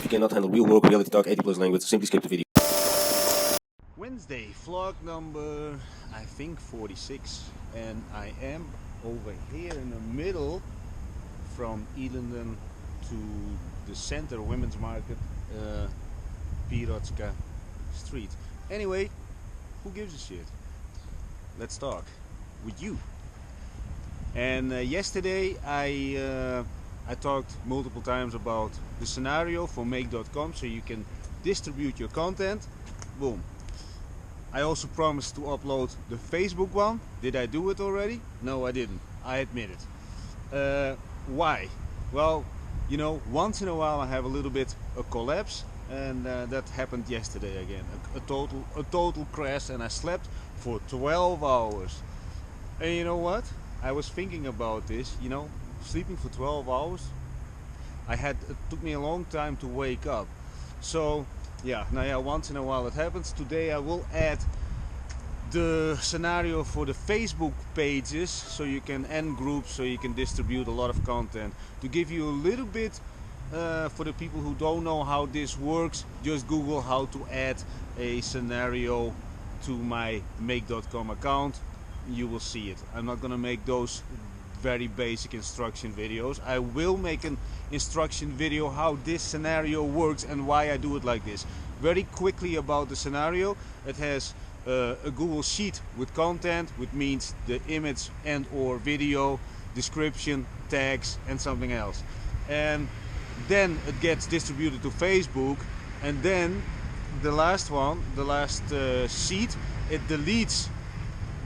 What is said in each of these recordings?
you cannot handle real work, reality talk, 80+ language, simply skip the video. Wednesday, vlog number, I think 46, and I am over here in the middle from Elenden to the center women's market, Pirotska Street. Anyway, who gives a shit? Let's talk with you. And yesterday I talked multiple times about the scenario for make.com, so you can distribute your content. Boom. I also promised to upload the Facebook one. Did I do it already? No, I didn't. I admit it. Why? Well, you know, once in a while I have a little bit a collapse, and that happened yesterday again. A total crash, and I slept for 12 hours. And you know what? I was thinking about this. You know, sleeping for 12 hours. It took me a long time to wake up. So yeah, once in a while it happens. Today I will add the scenario for the Facebook pages, so you can end groups, so you can distribute a lot of content. To give you a little bit, for the people who don't know how this works, just Google how to add a scenario to my make.com account. You will see it. I'm not gonna make those very basic instruction videos. I will make an instruction video how this scenario works and why I do it like this. Very quickly about the scenario, it has a Google Sheet with content, which means the image and or video, description, tags and something else. And then it gets distributed to Facebook, and then the last sheet, it deletes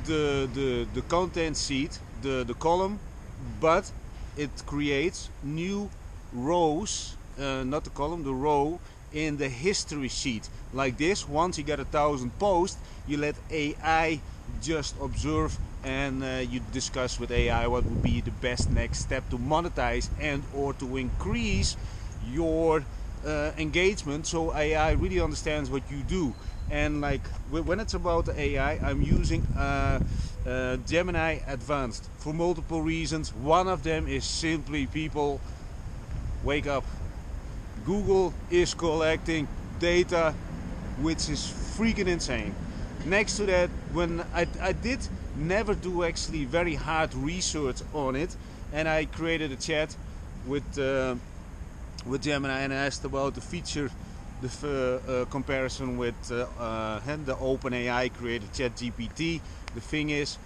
the content sheet, the column, but it creates new rows, not the column, the row in the history sheet. Like this, once you get 1,000 posts, you let AI just observe, and you discuss with AI what would be the best next step to monetize and or to increase your engagement, so AI really understands what you do. And like when it's about the AI, I'm using Gemini Advanced for multiple reasons. One of them is simply, people, wake up. Google is collecting data which is freaking insane. Next to that, when I did never do actually very hard research on it, and I created a chat with Gemini and I asked about the feature, the comparison with the OpenAI created ChatGPT. The thing is,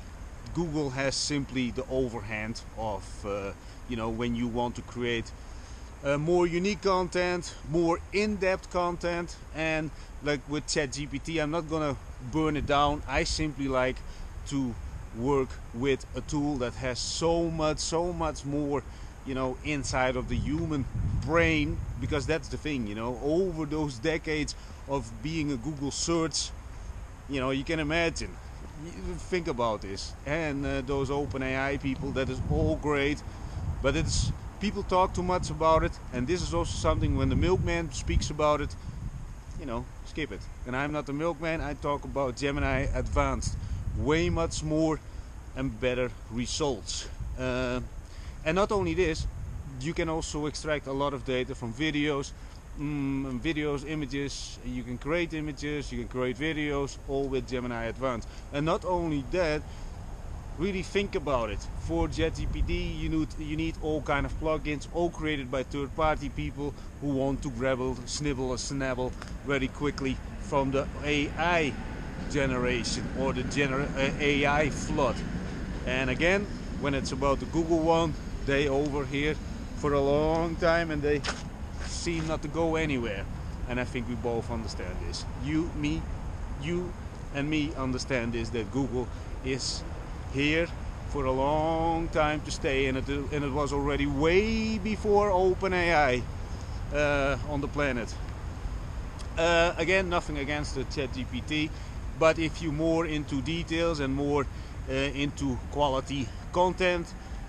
Google has simply the overhand of you know, when you want to create more unique content, more in-depth content. And like with ChatGPT, I'm not gonna burn it down. I simply like to work with a tool that has so much more, you know, inside of the human brain, because that's the thing, you know, over those decades of being a Google search, you know, you can imagine, think about this, and those OpenAI people, that is all great, but it's, people talk too much about it, and this is also something, when the milkman speaks about it, you know, skip it. And I'm not the milkman, I talk about Gemini Advanced, way much more and better results. And not only this, you can also extract a lot of data from videos, images. You can create images, you can create videos, all with Gemini Advanced. And not only that, really think about it. For ChatGPT, you need all kind of plugins, all created by third-party people who want to grabble, snibble, or snabble very quickly from the AI generation or the AI flood. And again, when it's about the Google one, they over here for a long time and they seem not to go anywhere. And I think we both understand this. You and me understand this, that Google is here for a long time to stay, and it was already way before OpenAI on the planet. Again, nothing against the ChatGPT, but if you're more into details and more into quality content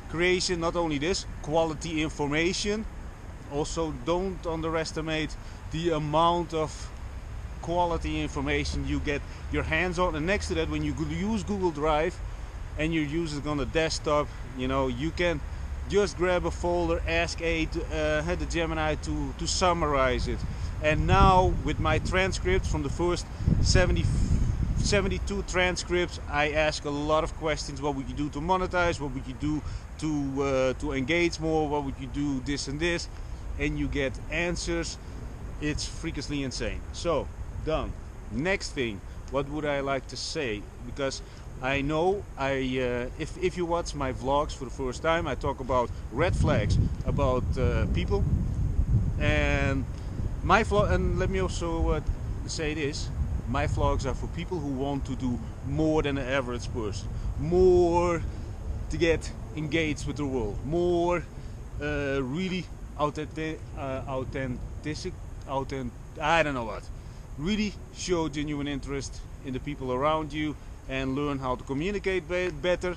creation, not only this, quality information, also don't underestimate the amount of quality information you get your hands on. And next to that, when you use Google Drive and you use it on the desktop, you know, you can just grab a folder, ask had the Gemini to summarize it. And now with my transcripts from the first 72 transcripts, I ask a lot of questions. What would you do to monetize? What would you do to engage more? What would you do this and this? And you get answers. It's freakishly insane. So, done. Next thing, what would I like to say? Because I know if you watch my vlogs for the first time, I talk about red flags about people. And my vlog, and let me also say this: my vlogs are for people who want to do more than an average person, more to get engaged with the world, more really I don't know what. Really show genuine interest in the people around you and learn how to communicate better,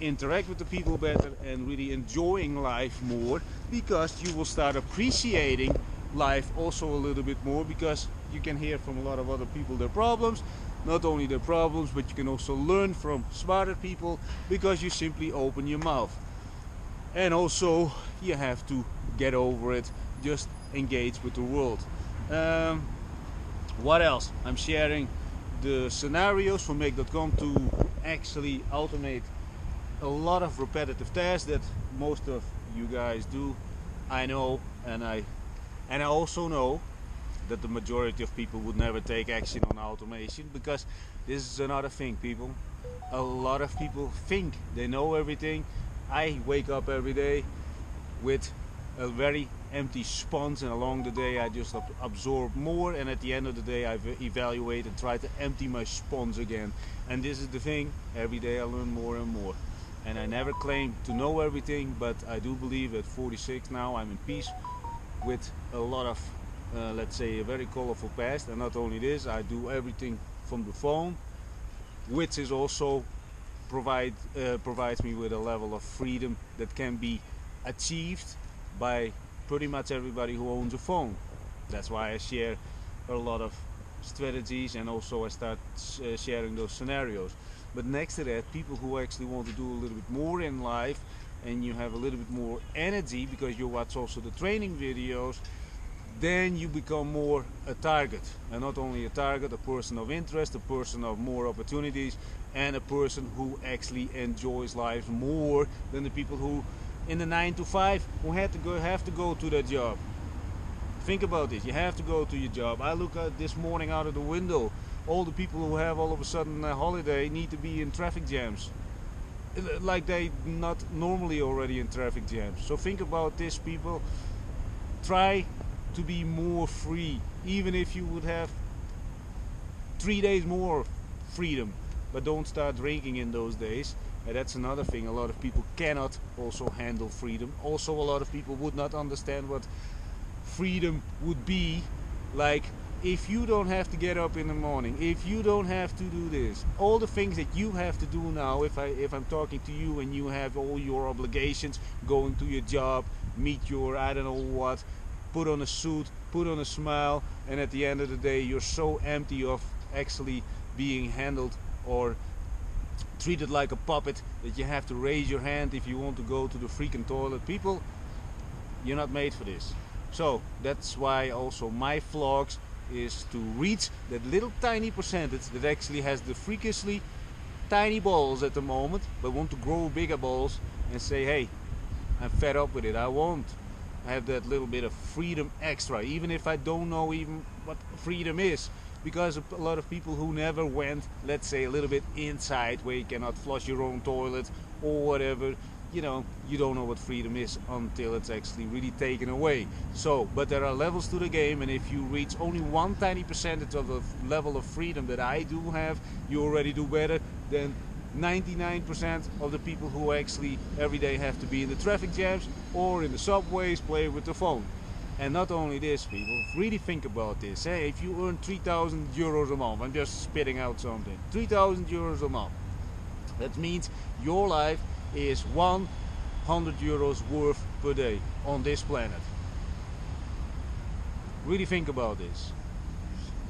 interact with the people better, and really enjoying life more, because you will start appreciating life also a little bit more, because you can hear from a lot of other people their problems, not only their problems, but you can also learn from smarter people because you simply open your mouth. And also you have to get over it, just engage with the world. What else? I'm sharing the scenarios for make.com to actually automate a lot of repetitive tasks that most of you guys do. I know, and I also know that the majority of people would never take action on automation, because this is another thing, people. A lot of people think they know everything. I wake up every day with a very empty sponge, and along the day I just absorb more, and at the end of the day I evaluate and try to empty my sponge again. And this is the thing, every day I learn more and more. And I never claim to know everything, but I do believe at 46 now I'm in peace with a lot of let's say a very colorful past. And not only this, I do everything from the phone, which is also provides me with a level of freedom that can be achieved by pretty much everybody who owns a phone. That's why I share a lot of strategies, and also I start sharing those scenarios. But next to that, people who actually want to do a little bit more in life, and you have a little bit more energy because you watch also the training videos, then you become more a target. And not only a target, a person of interest, a person of more opportunities, and a person who actually enjoys life more than the people who in the 9 to 5 who have to go to their job. Think about this, you have to go to your job. I look at this morning out of the window, all the people who have all of a sudden a holiday need to be in traffic jams, like they not normally already in traffic jams. So think about this, people. Try to be more free, even if you would have 3 days more freedom, but don't start drinking in those days. And that's another thing, a lot of people cannot also handle freedom. Also, a lot of people would not understand what freedom would be like. If you don't have to get up in the morning, if you don't have to do this, all the things that you have to do now, if I'm talking to you and you have all your obligations, going to your job, meet your I don't know what, put on a suit, put on a smile, and at the end of the day you're so empty of actually being handled or treated like a puppet that you have to raise your hand if you want to go to the freaking toilet. People, you're not made for this. So that's why also my vlogs is to reach that little tiny percentage that actually has the freakishly tiny balls at the moment, but want to grow bigger balls and say, hey, I'm fed up with it, I won't have that little bit of freedom extra, even if I don't know even what freedom is. Because a lot of people who never went, let's say, a little bit inside where you cannot flush your own toilet or whatever, you know, you don't know what freedom is until it's actually really taken away. So, but there are levels to the game, and if you reach only one tiny percentage of the level of freedom that I do have, you already do better than 99% of the people who actually every day have to be in the traffic jams or in the subways playing with the phone. And not only this, people, really think about this. Hey, if you earn 3,000 euros a month, I'm just spitting out something, 3,000 euros a month, that means your life is 100 euros worth per day on this planet. Really think about this.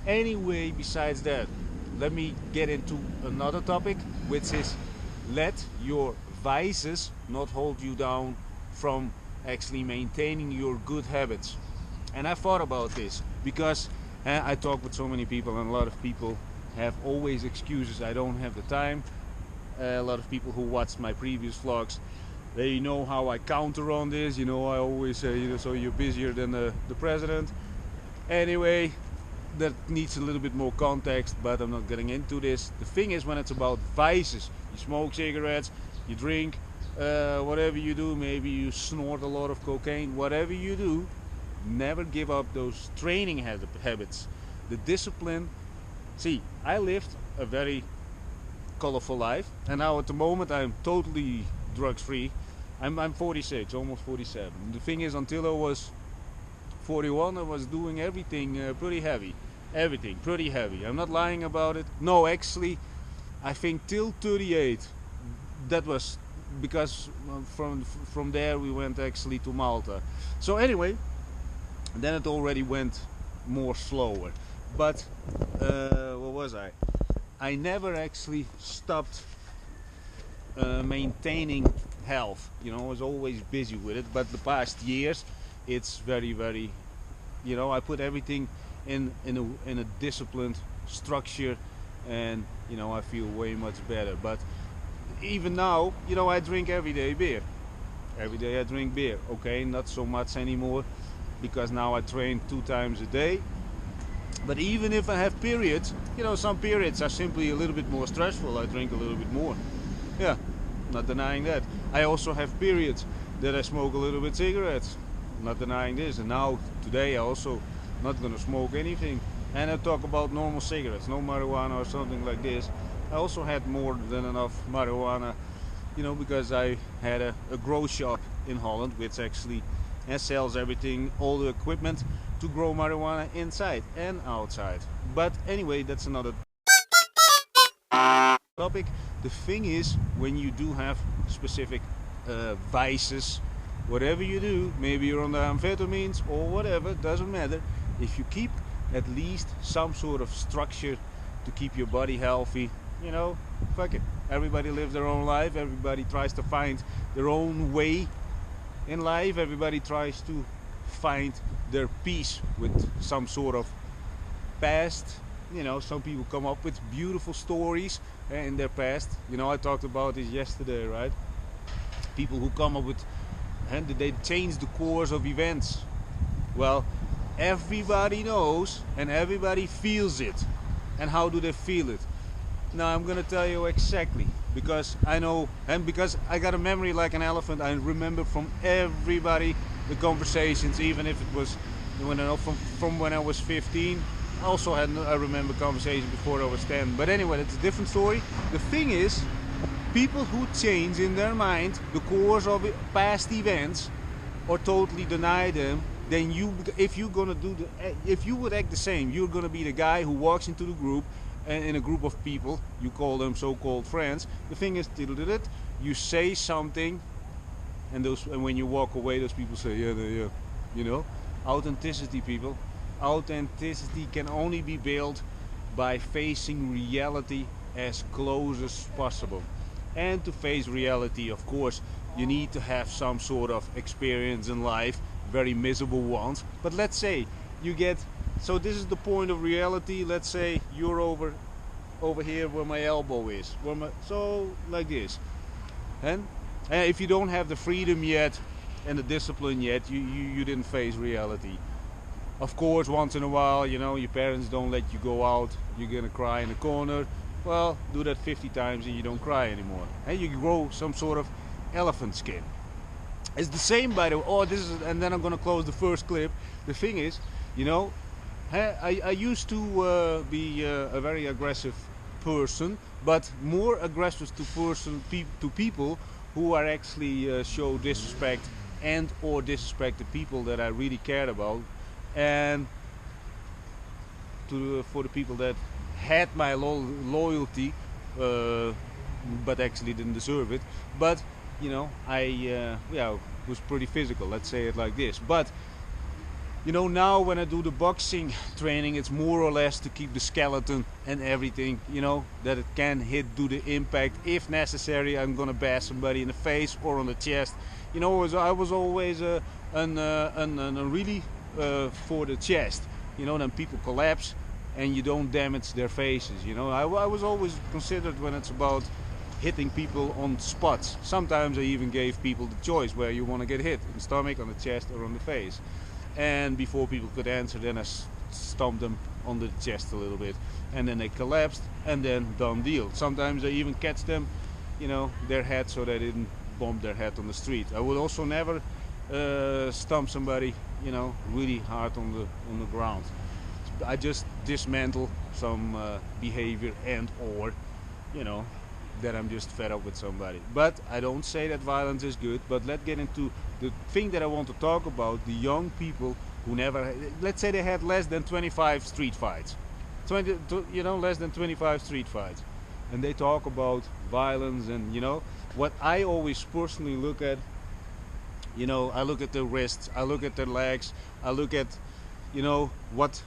Anyway, besides that, let me get into another topic, which is let your vices not hold you down from actually maintaining your good habits. And I thought about this because I talk with so many people, and a lot of people have always excuses. I don't have the time. A lot of people who watched my previous vlogs, they know how I counter on this. You know, I always say, you know, so you're busier than the president. Anyway, that needs a little bit more context, but I'm not getting into this. The thing is, when it's about vices, you smoke cigarettes, you drink, whatever you do, maybe you snort a lot of cocaine, whatever you do, never give up those training habits. The discipline. See, I lived a very colorful life, and now at the moment I'm totally drugs free. I'm 46, almost 47. The thing is, until I was 41, I was doing everything pretty heavy. Everything pretty heavy. I'm not lying about it. No, actually, I think till 38. That was because from there we went actually to Malta. So anyway, then it already went more slower. But what was I? I never actually stopped maintaining health. You know, I was always busy with it. But the past years, it's very, very, you know, I put everything in a disciplined structure, and you know, I feel way much better. But even now, you know, I drink every day beer. Every day I drink beer. Okay, not so much anymore because now I train 2 times a day. But even if I have periods, you know, some periods are simply a little bit more stressful, I drink a little bit more. Yeah, not denying that. I also have periods that I smoke a little bit cigarettes. Not denying this. And now, today, I also not gonna smoke anything. And I talk about normal cigarettes, no marijuana or something like this. I also had more than enough marijuana, you know, because I had a grow shop in Holland, which actually sells everything, all the equipment to grow marijuana inside and outside. But anyway, that's another topic. The thing is, when you do have specific vices, whatever you do, maybe you're on the amphetamines or whatever, doesn't matter. If you keep at least some sort of structure to keep your body healthy, you know, fuck it. Everybody lives their own life. Everybody tries to find their own way in life. Everybody tries to find their peace with some sort of past. You know, some people come up with beautiful stories in their past. You know, I talked about this yesterday, right? People who come up with, and they change the course of events. Well, everybody knows and everybody feels it. And how do they feel it? Now I'm gonna tell you exactly, because I know, and because I got a memory like an elephant. I remember from everybody the conversations, even if it was from when I was 15. I also I remember conversations before I was 10. But anyway, that's a different story. The thing is, people who change in their mind the course of past events or totally deny them, then if you would act the same, you're gonna be the guy who walks into the group, and in a group of people, you call them so-called friends. The thing is, you say something, and when you walk away, those people say, yeah, you know, authenticity, people. Authenticity can only be built by facing reality as close as possible. And to face reality, of course, you need to have some sort of experience in life, very miserable ones. But let's say you get, so this is the point of reality. Let's say you're over here where my elbow is, so like this. And if you don't have the freedom yet and the discipline yet, you didn't face reality. Of course, once in a while, you know, your parents don't let you go out, you're gonna cry in the corner. Well, do that 50 times and you don't cry anymore. And you grow some sort of elephant skin. It's the same, by the way. And then I'm gonna close the first clip. The thing is, you know, I used to be a very aggressive person, but more aggressive to people who are actually show disrespect and or disrespect the people that I really cared about, and for the people that had my loyalty, but actually didn't deserve it. But you know, I was pretty physical. Let's say it like this. But You know, now when I do the boxing training, it's more or less to keep the skeleton and everything, you know, that it can hit, do the impact. If necessary, I'm gonna bash somebody in the face or on the chest. You know, I was always a really for the chest. You know, then people collapse and you don't damage their faces. You know, I was always considered when it's about hitting people on spots. Sometimes I even gave people the choice where you want to get hit, in the stomach, on the chest, or on the face. And before people could answer, then I stomped them on the chest a little bit, and then they collapsed, and then done deal. Sometimes I even catch them, you know, their head, so they didn't bump their head on the street. I would also never stomp somebody, you know, really hard on the ground. I just dismantle some behavior and or, you know, that I'm just fed up with somebody. But I don't say that violence is good. But let's get into the thing that I want to talk about: the young people who never, let's say they had less than 25 street fights, less than 25 street fights, and they talk about violence. And you know what I always personally look at. You know, I look at their wrists, I look at their legs, I look at, you know, what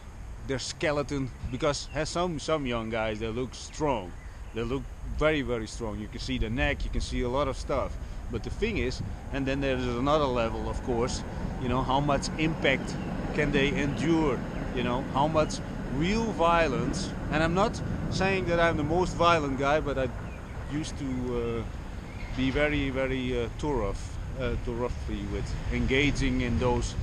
their skeleton, because has some young guys that look strong. They look very, very strong. You can see the neck, you can see a lot of stuff. But the thing is, and then there's another level, of course, you know, how much impact can they endure? You know, how much real violence. And I'm not saying that I'm the most violent guy, but I used to be very, very too roughly with engaging in those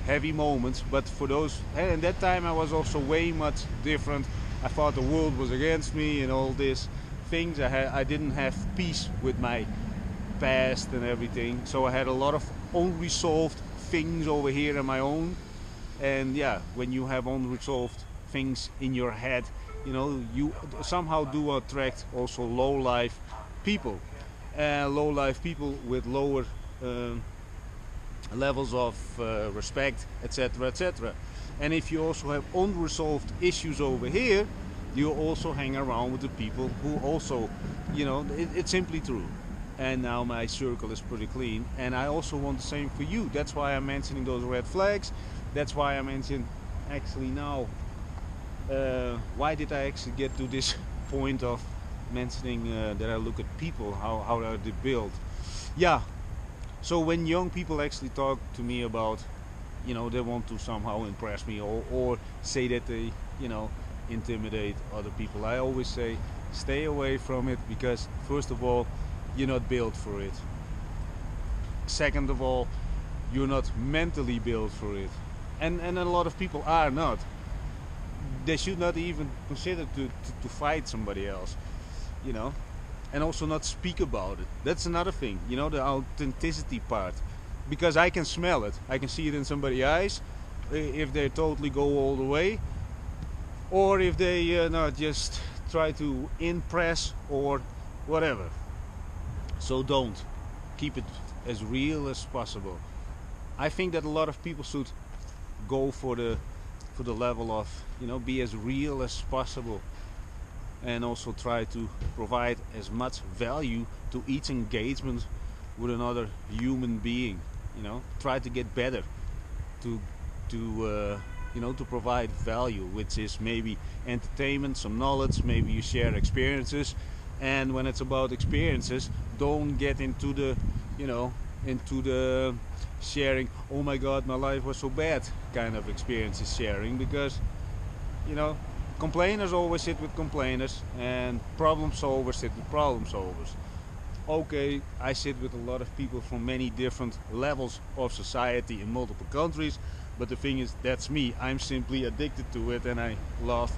heavy moments. But for those, and that time I was also way much different. I thought the world was against me and all this things. I didn't have peace with my past and everything, so I had a lot of unresolved things over here in my own. And yeah, when you have unresolved things in your head, you know, you somehow do attract also low life people with lower levels of respect, etc., etc. And if you also have unresolved issues over here, you also hang around with the people who also, you know, it's simply true. And now my circle is pretty clean, and I also want the same for you. That's why I'm mentioning those red flags. That's why I mentioned, actually now, why did I actually get to this point of mentioning that I look at people, how are they built? Yeah, so when young people actually talk to me about, you know, they want to somehow impress me, or say that they, you know, intimidate other people, I always say stay away from it, because first of all, you're not built for it. Second of all, you're not mentally built for it, and a lot of people are not. They should not even consider to fight somebody else, you know, and also not speak about it. That's another thing, you know, the authenticity part, because I can smell it, I can see it in somebody's eyes, if they totally go all the way, or if they not just try to impress or whatever. So don't. Keep it as real as possible. I think that a lot of people should go for the level of, you know, be as real as possible, and also try to provide as much value to each engagement with another human being. You know, try to get better, to you know, to provide value, which is maybe entertainment, some knowledge, maybe you share experiences. And when it's about experiences, don't get into the, you know, into the sharing, oh my god, my life was so bad kind of experiences sharing, because, you know, complainers always sit with complainers, and problem solvers sit with problem solvers. Okay, I sit with a lot of people from many different levels of society in multiple countries, but the thing is, that's me. I'm simply addicted to it, and I love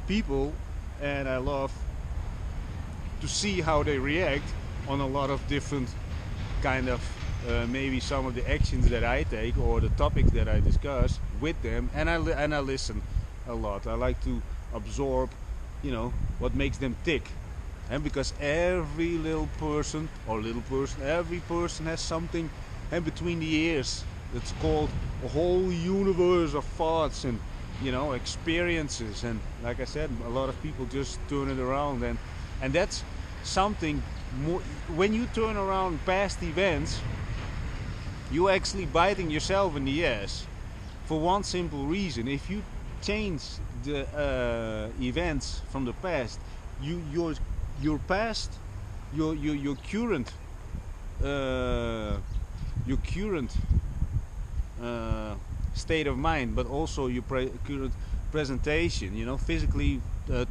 people, and I love to see how they react on a lot of different kind of maybe some of the actions that I take or the topics that I discuss with them, and I listen a lot. I like to absorb, you know, what makes them tick. And because every every person has something in between the ears that's called a whole universe of thoughts and, you know, experiences. And like I said, a lot of people just turn it around, and that's something more. When you turn around past events, you actually biting yourself in the ass, for one simple reason: if you change the events from the past, your past, your current state of mind, but also your current presentation, you know, physically,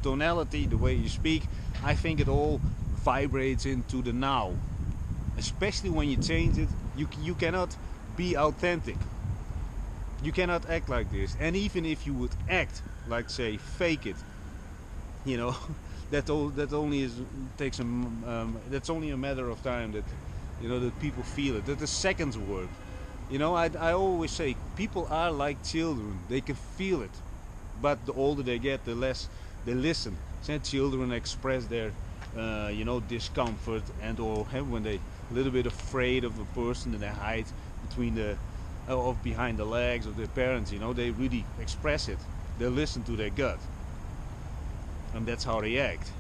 tonality, the way you speak, I think it all vibrates into the now. Especially when you change it, you cannot be authentic. You cannot act like this. And even if you would act like, say, fake it, you know, that only takes that's only a matter of time that, you know, that people feel it. That the seconds work. You know, I always say people are like children. They can feel it, but the older they get, the less they listen. So children express their, you know, discomfort and or when they a little bit afraid of a person and they hide between the behind the legs of their parents. You know, they really express it. They listen to their gut, and that's how they act.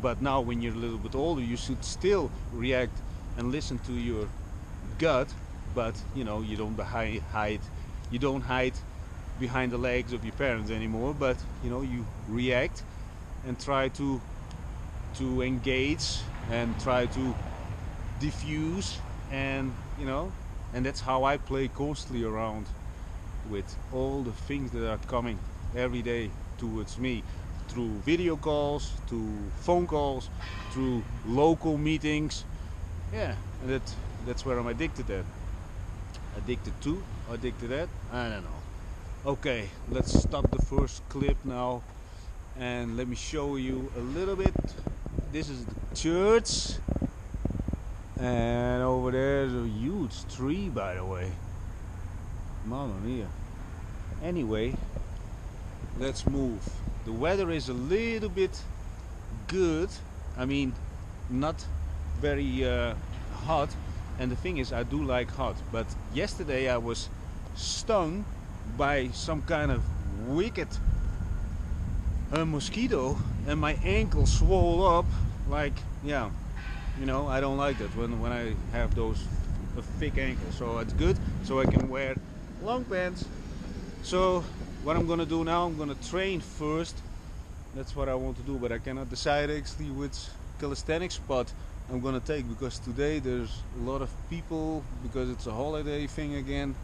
But now, when you're a little bit older, you should still react and listen to your gut. But you know, you don't hide behind the legs of your parents anymore. But you know, you react and try to engage and try to diffuse, and you know, and that's how I play constantly around with all the things that are coming every day towards me, through video calls, to phone calls, through local meetings. Yeah, and that's where I'm addicted at. Addicted to, addicted at, I don't know. Okay, let's stop the first clip now and let me show you a little bit. This is the church, and over there's a huge tree, by the way. Mamma mia. Anyway, let's move. The weather is a little bit good. I mean, not very hot. And the thing is, I do like hot. But yesterday I was stung by some kind of wicked mosquito, and my ankle swelled up. Like, yeah, you know, I don't like that when I have those thick ankles. So it's good, so I can wear long pants. So what I'm gonna do now, I'm gonna train first. That's what I want to do, but I cannot decide actually which calisthenics spot I'm gonna take, because today there's a lot of people, because it's a holiday thing again,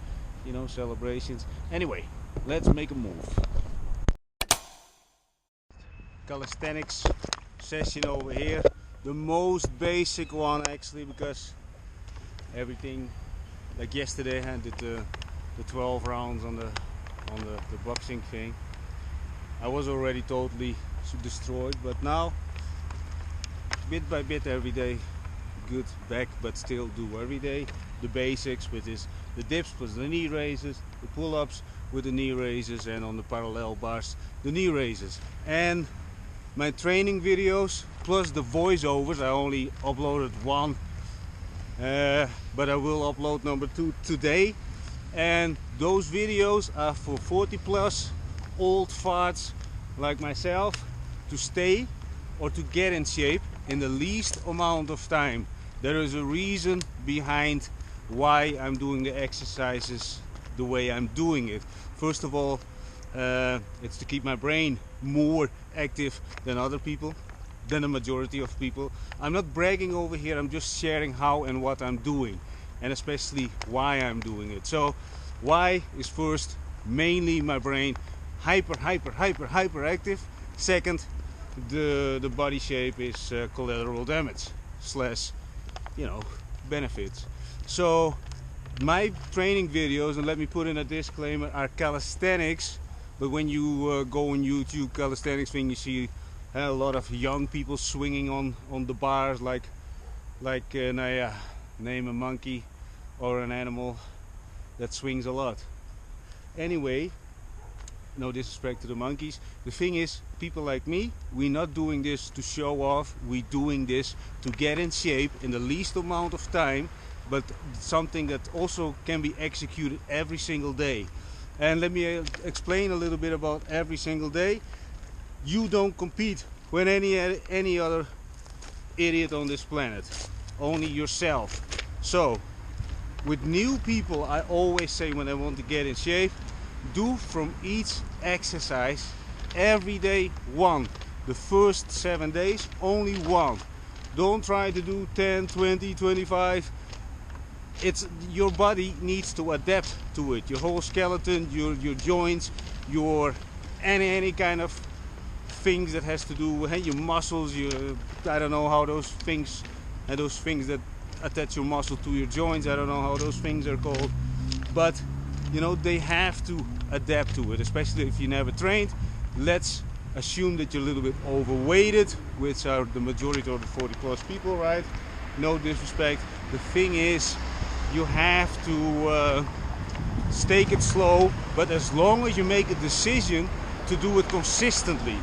you know, celebrations. Anyway, let's make a move. Calisthenics session over here, the most basic one actually, because everything, like yesterday I did the 12 rounds on the boxing thing. I was already totally destroyed, but now bit by bit every day, good back, but still do every day the basics, which is the dips plus the knee raises, the pull-ups with the knee raises, and on the parallel bars the knee raises. And my training videos plus the voiceovers, I only uploaded one, but I will upload number 2 today. And those videos are for 40 plus old farts like myself to stay or to get in shape in the least amount of time. There is a reason behind why I'm doing the exercises the way I'm doing it. First of all, it's to keep my brain more active than other people, than the majority of people. I'm not bragging over here, I'm just sharing how and what I'm doing, and especially why I'm doing it. So why is first, mainly my brain hyper active. Second, the body shape is collateral damage slash, you know, benefits. So my training videos, and let me put in a disclaimer, are calisthenics. But when you go on YouTube calisthenics thing, you see a lot of young people swinging on the bars like name a monkey or an animal that swings a lot. Anyway, no disrespect to the monkeys. The thing is, people like me, we're not doing this to show off. We're doing this to get in shape in the least amount of time, but something that also can be executed every single day. And let me explain a little bit about every single day. You don't compete with any other idiot on this planet, only yourself. So with new people, I always say when I want to get in shape, Do from each exercise every day one. The first 7 days only one. Don't try to do 10, 20, 25. It's your body needs to adapt to it. Your whole skeleton, your joints, your any kind of things that has to do with your muscles. I don't know how those things that attach your muscle to your joints. I don't know how those things are called, but you know they have to adapt to it. Especially if you never trained. Let's assume that you're a little bit overweighted, which are the majority of the 40 plus people, right? No disrespect. The thing is, you have to take it slow, but as long as you make a decision to do it consistently.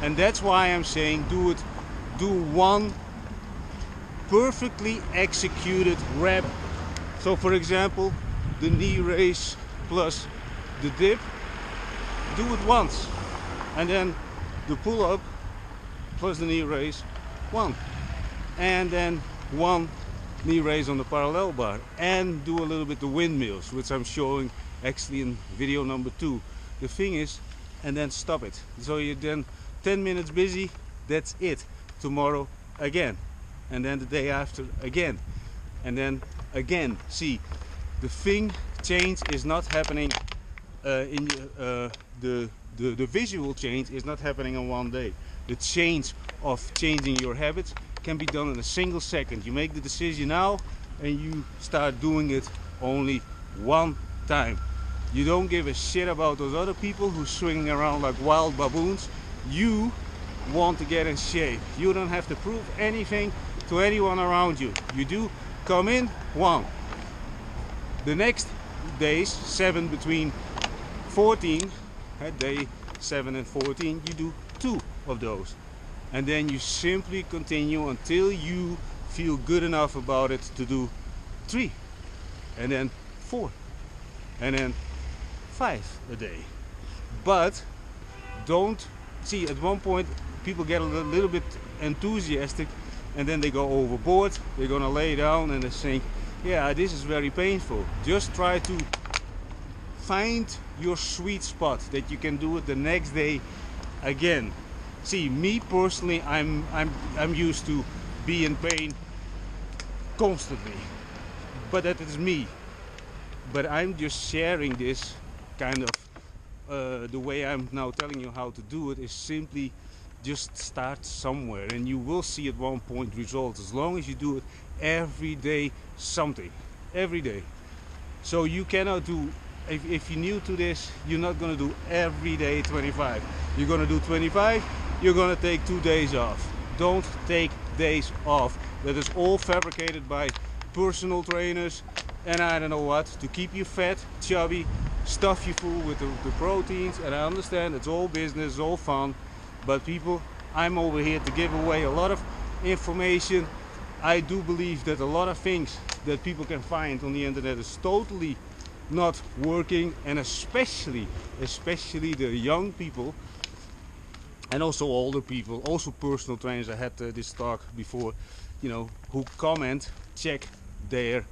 And that's why I'm saying do one perfectly executed rep. So for example, the knee raise plus the dip, do it once. And then the pull-up plus the knee raise, one. And then one knee raise on the parallel bar. And do a little bit the windmills, which I'm showing actually in video number 2. The thing is, and then stop it. So you're then 10 minutes busy, that's it. Tomorrow again. And then the day after again. And then again. See, the thing change is not happening the visual change is not happening in one day. The change of changing your habits can be done in a single second. You make the decision now and you start doing it only one time. You don't give a shit about those other people who swinging around like wild baboons. You want to get in shape. You don't have to prove anything to anyone around you. You do come in one. The next days, 7 between 14, at day 7 and 14, you do 2 of those. And then you simply continue until you feel good enough about it to do 3. And then 4. And then 5 a day. But don't see, at one point people get a little bit enthusiastic and then they go overboard. They're gonna lay down and they think, yeah, this is very painful. Just try to find your sweet spot that you can do it the next day again. See, me personally, I'm used to be in pain constantly, but that is me. But I'm just sharing this kind of the way I'm now telling you how to do it is simply just start somewhere and you will see at one point results, as long as you do it every day, something every day. So you cannot do, if you're new to this, you're not going to do every day 25. You're going to do 25, you're going to take 2 days off. Don't take days off. That is all fabricated by personal trainers and I don't know what, to keep you fat, chubby, stuff you full with the proteins. And I understand it's all business, it's all fun, but people, I'm over here to give away a lot of information. I do believe that a lot of things that people can find on the internet is totally not working, and especially the young people and also older people, also personal trainers. I had this talk before, you know, who comment, check their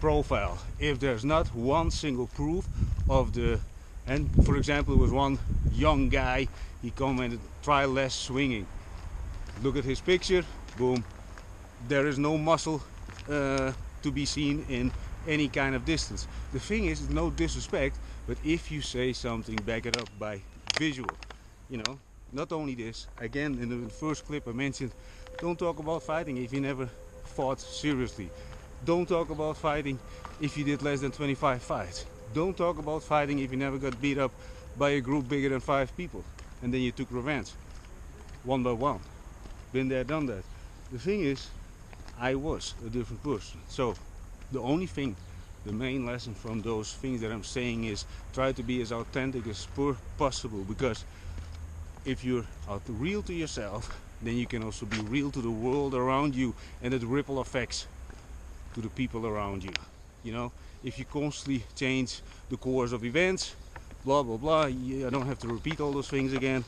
profile. If there's not one single proof of the, and for example, there was one young guy, he commented, try less swinging. Look at his picture, boom, there is no muscle to be seen in any kind of distance. The thing is, no disrespect, but if you say something, back it up by visual. You know, not only this, again, in the first clip I mentioned, don't talk about fighting if you never fought seriously. Don't talk about fighting if you did less than 25 fights. Don't talk about fighting if you never got beat up by a group bigger than 5 people and then you took revenge one by one. Been there, done that. The thing is, I was a different person. So the only thing, the main lesson from those things that I'm saying is try to be as authentic as possible, because if you're real to yourself, then you can also be real to the world around you, and it ripple effects to the people around you. You know, if you constantly change the course of events, blah blah blah, I don't have to repeat all those things again,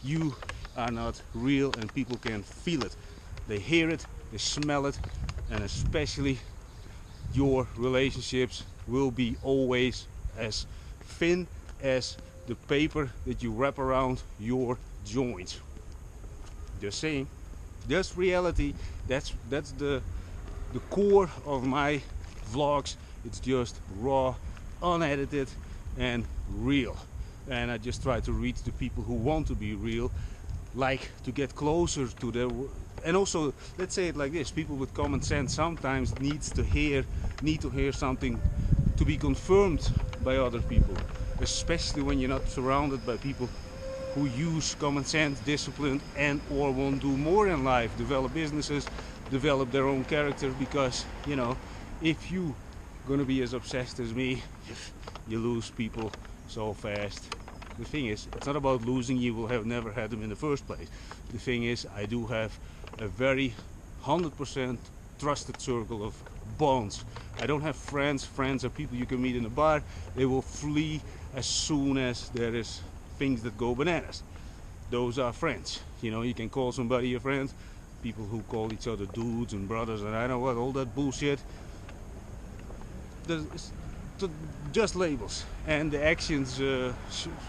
you are not real and people can feel it. They hear it, they smell it, and especially your relationships will be always as thin as the paper that you wrap around your joints. Just saying. Just reality. That's the core of my vlogs. It's just raw, unedited, and real. And I just try to reach the people who want to be real, like to get closer to their. And also, let's say it like this: people with common sense sometimes need to hear something to be confirmed by other people, especially when you're not surrounded by people who use common sense, discipline, and or want to do more in life, develop businesses, develop their own character. Because, you know, if you gonna be as obsessed as me, you lose people so fast. The thing is, it's not about losing. You will have never had them in the first place. The thing is, I do have a very 100% trusted circle of bonds. I don't have friends. Friends are people you can meet in a bar. They will flee as soon as there is things that go bananas. Those are friends. You know, you can call somebody a friend. People who call each other dudes and brothers and I don't know what, all that bullshit. There's just labels, and the actions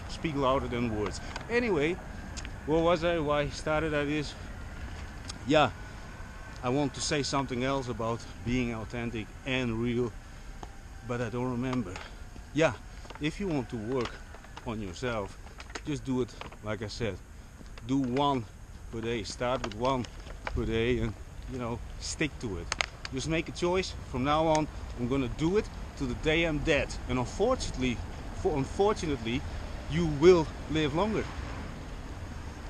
speak louder than words. Anyway, where was I? Why started I this? Yeah, I want to say something else about being authentic and real, but I don't remember. Yeah, if you want to work on yourself, just do it like I said. Do one per day. Start with one per day, and you know, stick to it. Just make a choice. From now on, I'm gonna do it to the day I'm dead. And unfortunately, you will live longer.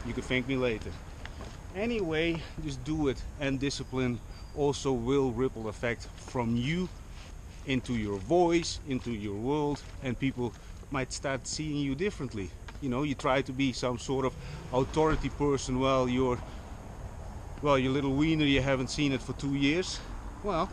You can thank me later. Anyway, just do it, and discipline also will ripple effect from you into your voice, into your world, and people might start seeing you differently. You know, you try to be some sort of authority person while your little wiener, you haven't seen it for 2 years. Well,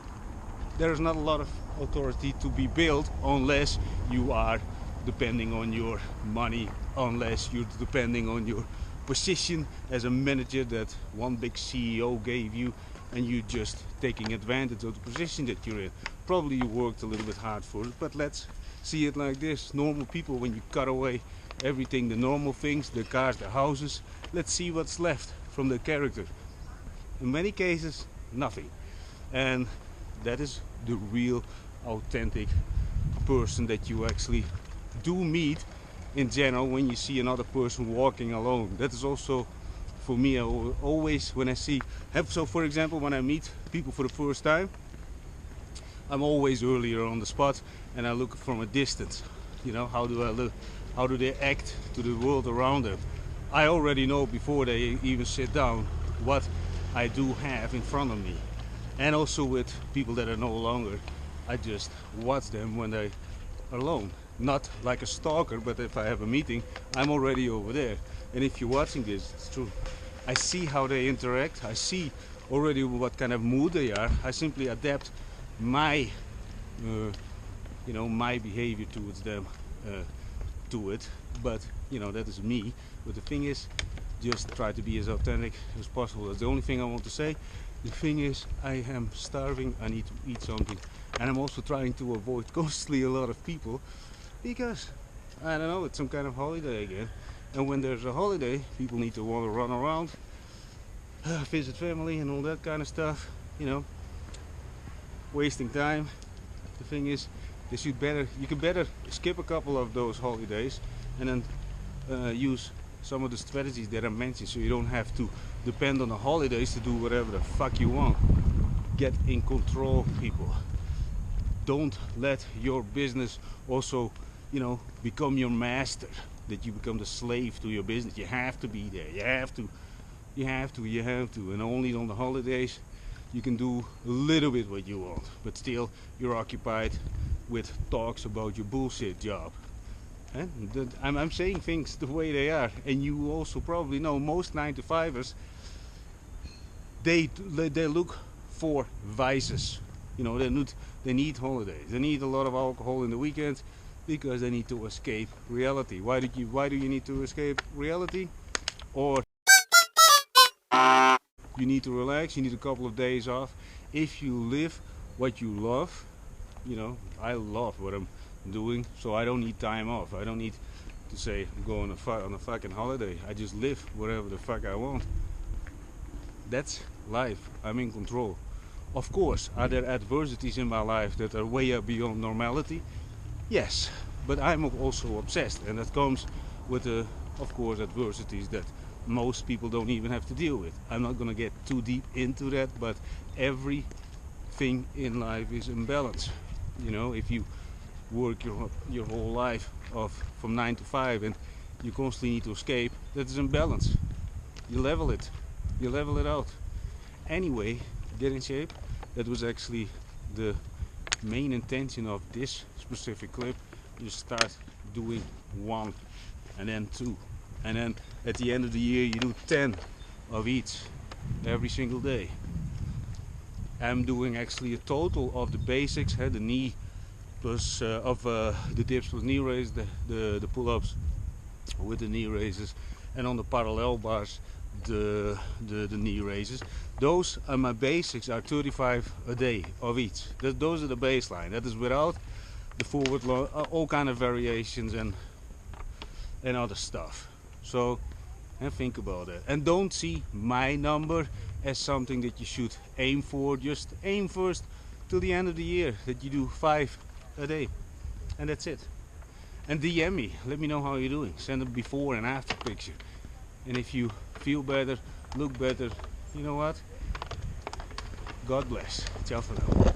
there's not a lot of authority to be built unless you are depending on your money, unless you're depending on your position as a manager that one big CEO gave you, and you just taking advantage of the position that you're in. Probably you worked a little bit hard for it, but let's see it like this. Normal people, when you cut away everything, the normal things, the cars, the houses, let's see what's left from the character. In many cases, nothing. And that is the real authentic person that you actually do meet in general when you see another person walking alone. That is also for me always when I see, so for example, when I meet people for the first time, I'm always earlier on the spot and I look from a distance. You know, how do I look? How do they act to the world around them? I already know before they even sit down what I do have in front of me. And also with people that are no longer, I just watch them when they are alone. Not like a stalker, but if I have a meeting, I'm already over there. And if you're watching this, it's true. I see how they interact. I see already what kind of mood they are. I simply adapt my, my behavior towards them to it. But that is me. But the thing is, just try to be as authentic as possible. That's the only thing I want to say. The thing is, I am starving. I need to eat something, and I'm also trying to avoid constantly a lot of people, because I don't know, it's some kind of holiday again. And when there's a holiday, people need to want to run around, visit family and all that kind of stuff, wasting time. The thing is, you can better skip a couple of those holidays and then use some of the strategies that I mentioned, so you don't have to depend on the holidays to do whatever the fuck you want. Get in control, people. Don't let your business also, become your master, that you become the slave to your business. You have to be there. You have to. And only on the holidays you can do a little bit what you want, but still you're occupied with talks about your bullshit job. And I'm saying things the way they are, and you also probably know most 9-to-5ers, they look for vices. They need holidays. They need a lot of alcohol in the weekends because they need to escape reality. Why do you need to escape reality? Or you need to relax. You need a couple of days off. If you live what you love, I love what I'm doing, so I don't need time off. I don't need to say I'm going on a fucking holiday. I just live wherever the fuck I want. That's life. I'm in control. Of course, are there adversities in my life that are way up beyond normality? Yes, but I'm also obsessed, and that comes with of course, adversities that most people don't even have to deal with. I'm not gonna get too deep into that, but everything in life is in balance. You know, if you work your whole life from 9 to 5 and you constantly need to escape, that is imbalance. You level it out. Anyway, get in shape. That was actually the main intention of this specific clip. You start doing 1 and then 2, and then at the end of the year you do 10 of each every single day. I'm doing actually a total of the basics, the knee plus the dips plus knee raises, the pull-ups with the knee raises, and on the parallel bars the knee raises. Those are my basics, are 35 a day of each. Those are the baseline. That is without the forward all kind of variations and other stuff. So think about it, and don't see my number as something that you should aim for. Just aim first till the end of the year that you do 5 a day, and that's it. And DM me, let me know how you're doing. Send a before and after picture, and if you feel better, look better, you know what, God bless. Ciao for now.